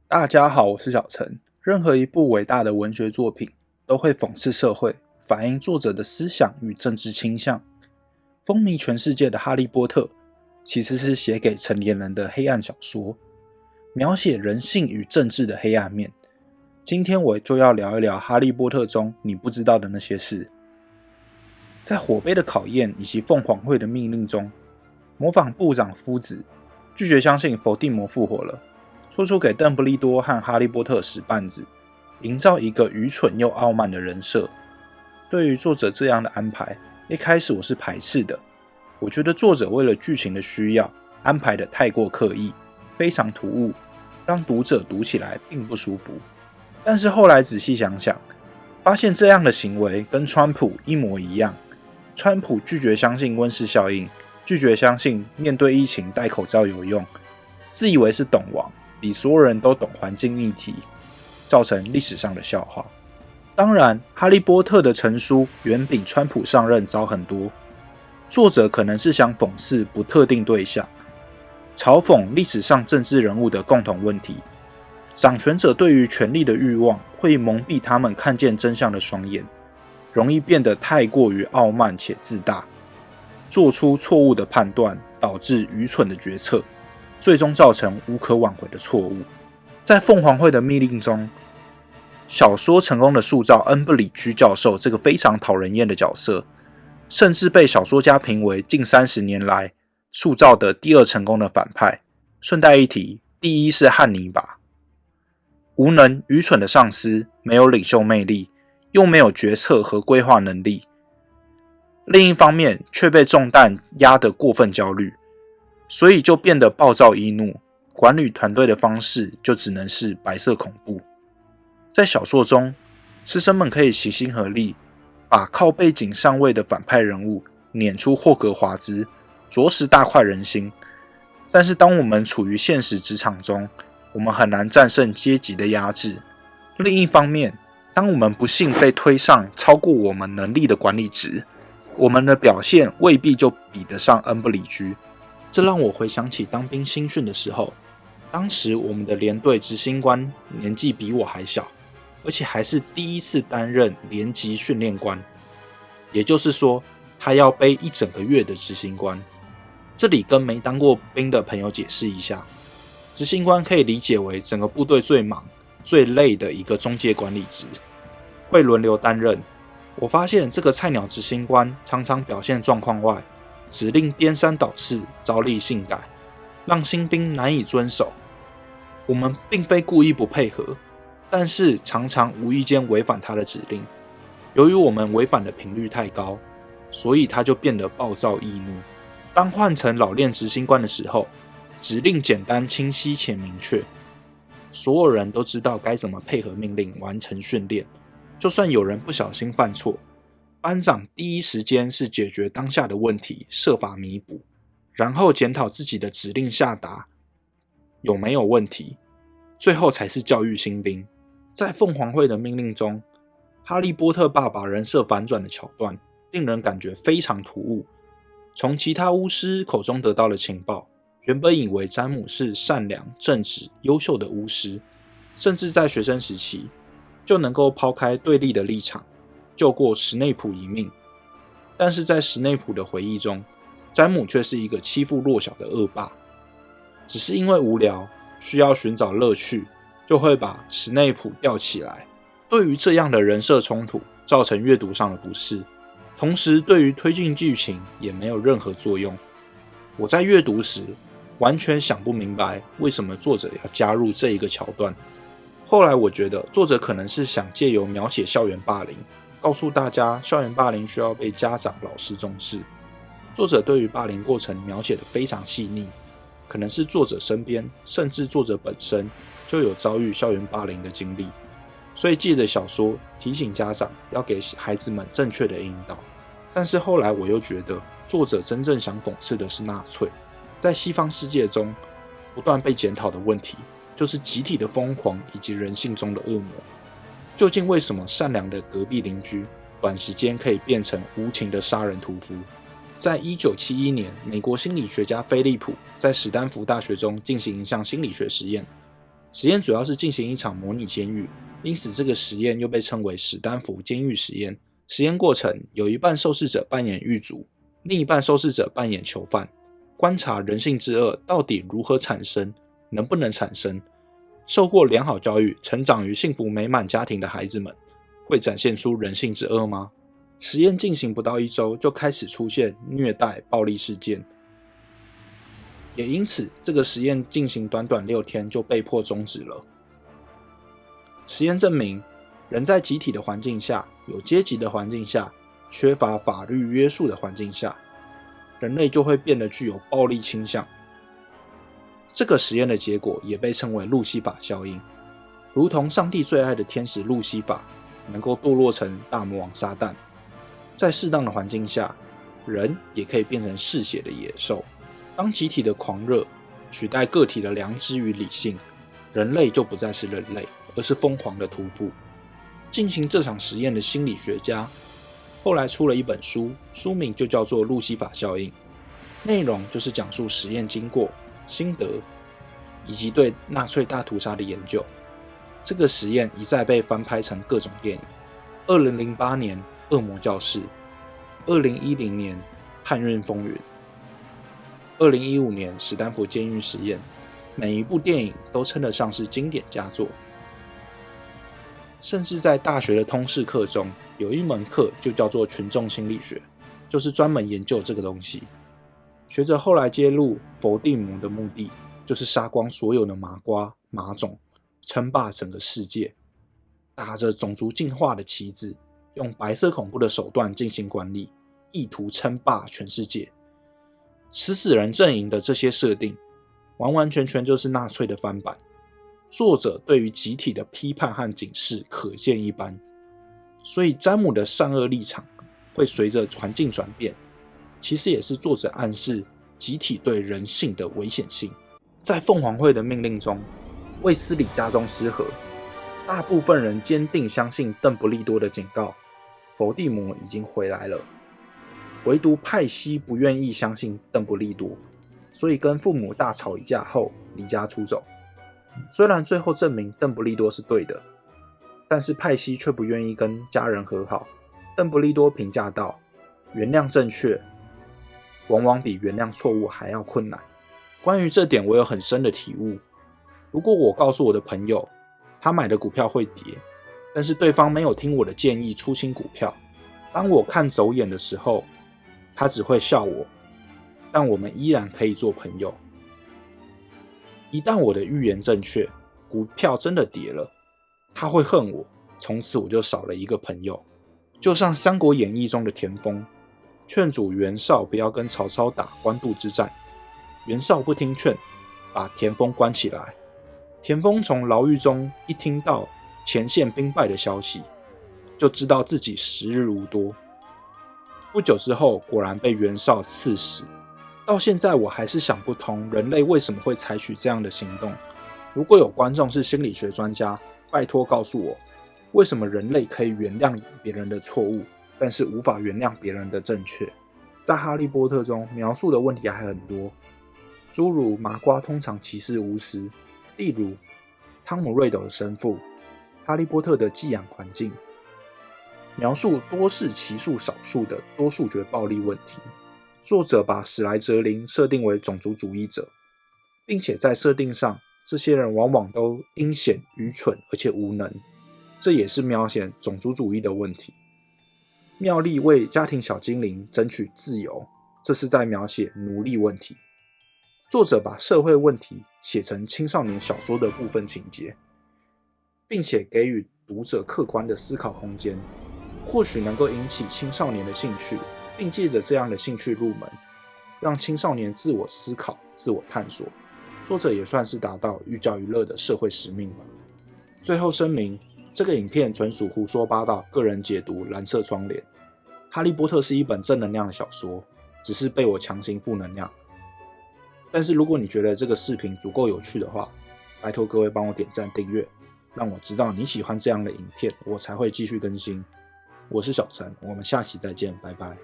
大家好，我是小陈。任何一部伟大的文学作品都会讽刺社会，反映作者的思想与政治倾向。风靡全世界的《哈利波特》其实是写给成年人的黑暗小说，描写人性与政治的黑暗面。今天我就要聊一聊《哈利波特》中你不知道的那些事。在火杯的考验以及凤凰会的命令中，模仿部长夫子拒绝相信伏地魔复活了，说出给邓布利多和哈利波特使绊子，营造一个愚蠢又傲慢的人设。对于作者这样的安排，一开始我是排斥的。我觉得作者为了剧情的需要，安排的太过刻意，非常突兀，让读者读起来并不舒服。但是后来仔细想想，发现这样的行为跟川普一模一样。川普拒绝相信温室效应，拒绝相信面对疫情戴口罩有用，自以为是懂王，比所有人都懂环境议题，造成历史上的笑话。当然，哈利波特的成书远比川普上任早很多。作者可能是想讽刺不特定对象，嘲讽历史上政治人物的共同问题。掌权者对于权力的欲望会蒙蔽他们看见真相的双眼，容易变得太过于傲慢且自大，做出错误的判断，导致愚蠢的决策，最终造成无可挽回的错误。在凤凰会的密令中，小说成功的塑造恩不里居教授这个非常讨人厌的角色，甚至被小说家评为近30年来塑造的第二成功的反派。顺带一提，第一是汉尼拔，无能愚蠢的上司，没有领袖魅力，又没有决策和规划能力。另一方面却被重担压得过分焦虑，所以就变得暴躁易怒，管理团队的方式就只能是白色恐怖。在小说中，师生们可以齐心合力，把靠背景上位的反派人物撵出霍格华兹，着实大快人心。但是当我们处于现实职场中，我们很难战胜阶级的压制。另一方面，当我们不幸被推上超过我们能力的管理职，我们的表现未必就比得上恩不里居。这让我回想起当兵新训的时候，当时我们的连队执行官年纪比我还小，而且还是第一次担任连级训练官，也就是说他要背一整个月的执行官。这里跟没当过兵的朋友解释一下，执行官可以理解为整个部队最忙最累的一个中介管理职，会轮流担任。我发现这个菜鸟执行官常常表现状况外，指令颠三倒四，朝令夕改，让新兵难以遵守。我们并非故意不配合，但是常常无意间违反他的指令。由于我们违反的频率太高，所以他就变得暴躁易怒。当换成老练执行官的时候，指令简单清晰且明确，所有人都知道该怎么配合命令完成训练。就算有人不小心犯错，班长第一时间是解决当下的问题，设法弥补，然后检讨自己的指令下达有没有问题，最后才是教育新兵。在凤凰会的命令中，哈利波特爸爸人设反转的桥段令人感觉非常突兀。从其他巫师口中得到的情报，原本以为詹姆是善良、正直、优秀的巫师，甚至在学生时期就能够抛开对立的立场，救过史内普一命。但是在史内普的回忆中，詹姆却是一个欺负弱小的恶霸，只是因为无聊，需要寻找乐趣，就会把史内普吊起来。对于这样的人设冲突，造成阅读上的不适，同时对于推进剧情也没有任何作用。我在阅读时完全想不明白为什么作者要加入这一个桥段。后来我觉得作者可能是想借由描写校园霸凌，告诉大家校园霸凌需要被家长老师重视。作者对于霸凌过程描写得非常细腻，可能是作者身边甚至作者本身就有遭遇校园霸凌的经历，所以借着小说提醒家长要给孩子们正确的引导。但是后来我又觉得作者真正想讽刺的是纳粹。在西方世界中不断被检讨的问题，就是集体的疯狂以及人性中的恶魔。究竟为什么善良的隔壁邻居短时间可以变成无情的杀人屠夫？在1971年，美国心理学家菲利普在史丹福大学中进行一项心理学实验，实验主要是进行一场模拟监狱，因此这个实验又被称为史丹福监狱实验。实验过程有一半受试者扮演狱卒，另一半受试者扮演囚犯，观察人性之恶到底如何产生，能不能产生。受过良好教育、成长于幸福美满家庭的孩子们，会展现出人性之恶吗？实验进行不到1周，就开始出现虐待、暴力事件，也因此这个实验进行短短6天就被迫终止了。实验证明，人在集体的环境下、有阶级的环境下、缺乏法律约束的环境下，人类就会变得具有暴力倾向。这个实验的结果也被称为路西法效应，如同上帝最爱的天使路西法能够堕落成大魔王撒旦，在适当的环境下，人也可以变成嗜血的野兽。当集体的狂热取代个体的良知与理性，人类就不再是人类，而是疯狂的屠夫。进行这场实验的心理学家后来出了一本书，书名就叫做《路西法效应》，内容就是讲述实验经过、心得以及对纳粹大屠杀的研究。这个实验一再被翻拍成各种电影，2008年《恶魔教室》，2010年《探运风云》，2015年史丹福监狱实验，每一部电影都称得上是经典佳作。甚至在大学的通识课中，有一门课就叫做群众心理学，就是专门研究这个东西。学者后来揭露，佛地魔的目的就是杀光所有的麻瓜、麻种，称霸整个世界，打着种族进化的旗帜，用白色恐怖的手段进行管理，意图称霸全世界。死人阵营的这些设定，完完全全就是纳粹的翻版。作者对于集体的批判和警示可见一斑，所以詹姆的善恶立场会随着环境转变，其实也是作者暗示集体对人性的危险性。在凤凰会的命令中，卫斯理家中失和，大部分人坚定相信邓布利多的警告，佛地魔已经回来了。唯独派西不愿意相信邓布利多，所以跟父母大吵一架后离家出走。虽然最后证明邓布利多是对的，但是派西却不愿意跟家人和好。邓布利多评价道，原谅正确往往比原谅错误还要困难。关于这点我有很深的体悟。如果我告诉我的朋友他买的股票会跌，但是对方没有听我的建议出清股票，当我看走眼的时候，他只会笑我，但我们依然可以做朋友。一旦我的预言正确，股票真的跌了，他会恨我，从此我就少了一个朋友。就像《三国演义》中的田丰，劝阻袁绍不要跟曹操打官渡之战，袁绍不听劝，把田丰关起来。田丰从牢狱中一听到前线兵败的消息，就知道自己时日无多。不久之后，果然被袁绍刺死。到现在我还是想不通人类为什么会采取这样的行动。如果有观众是心理学专家，拜托告诉我，为什么人类可以原谅别人的错误，但是无法原谅别人的正确？在哈利波特中描述的问题还很多，诸如麻瓜通常歧视巫师，例如汤姆瑞斗的生父，哈利波特的寄养环境，描述多是其数少数的多数决暴力问题。作者把史莱哲林设定为种族主义者，并且在设定上，这些人往往都阴险、愚蠢而且无能，这也是描写种族主义的问题。妙丽为家庭小精灵争取自由，这是在描写奴隶问题。作者把社会问题写成青少年小说的部分情节，并且给予读者客观的思考空间，或许能够引起青少年的兴趣，并借着这样的兴趣入门，让青少年自我思考、自我探索。作者也算是达到寓教于乐的社会使命吧。最后声明，这个影片纯属胡说八道，个人解读，蓝色窗帘。哈利波特是一本正能量的小说，只是被我强行负能量。但是如果你觉得这个视频足够有趣的话，拜托各位帮我点赞订阅，让我知道你喜欢这样的影片，我才会继续更新。我是小陈，我们下期再见，拜拜。